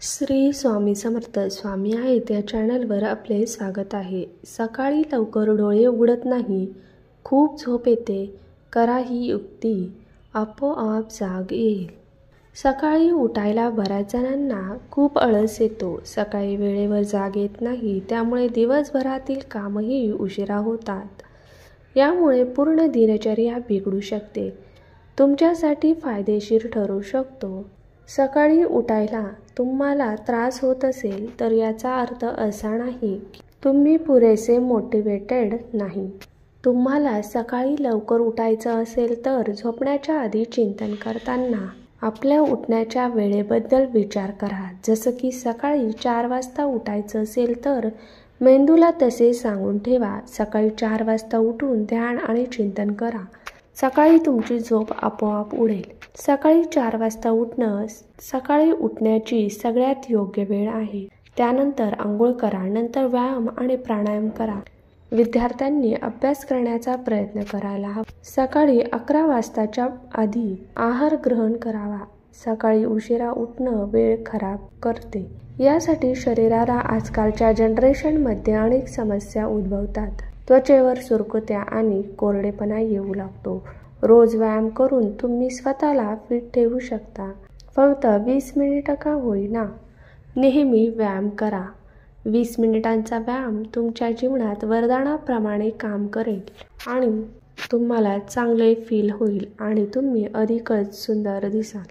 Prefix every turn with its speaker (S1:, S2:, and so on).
S1: श्री स्वामी समर्थ स्वामी आहेत या चॅनलवर आपले स्वागत आहे। सकाळी लवकर डोळे उघडत नाही, खूप झोप येते, करा ही युक्ती, आपोआप जाग येईल। सकाळी उठायला बऱ्याच जणांना खूप आळस येतो। सकाळी वेळेवर जाग येत नाही, त्यामुळे दिवसभरातील कामही उशिरा होतात। यामुळे पूर्ण दिनचर्या बिघडू शकते, तुमच्यासाठी फायदेशीर ठरू शकतो। सकाळी उठायला तुम्हाला त्रास होत असेल तर याचा अर्थ असा नाही की तुम्ही पुरेसे मोटिवेटेड नाही। तुम्हाला सकाळी लवकर उठायचं असेल तर झोपण्याच्या आधी चिंतन करताना आपल्या उठण्याच्या वेळेबद्दल विचार करा। जसं की सकाळी 4 वाजता उठायचं असेल तर मेंदूला तसे सांगून ठेवा। सकाळी 4 वाजता उठून ध्यान आणि चिंतन करा, सकाळी तुमची झोप आपोआप उडेल। सकाळी 4 वाजता उठणं सकाळी उठण्याची सगळ्यात योग्य वेळ आहे। त्यानंतर आंघोळ करा, नंतर व्यायाम आणि प्राणायाम करा। विद्यार्थ्यांनी अभ्यास करण्याचा प्रयत्न करायला हवा। सकाळी 11 वाजताच्या आधी आहार ग्रहण करावा। सकाळी उशिरा उठणं वेळ खराब करते, यासाठी शरीराला आजकालच्या जनरेशनमध्ये अनेक समस्या उद्भवतात। त्वचेवर सुरकुत्या आणि कोरडेपणा येऊ लागतो। रोज व्यायाम करून तुम्ही स्वतःला फिट ठेवू शकता। फक्त 20 मिनिटं का होईना, नेहमी व्यायाम करा। 20 मिनिटांचा व्यायाम तुमच्या जीवनात वरदानाप्रमाणे काम करेल आणि तुम्हाला चांगले फील होईल आणि तुम्ही अधिकच सुंदर दिसाल।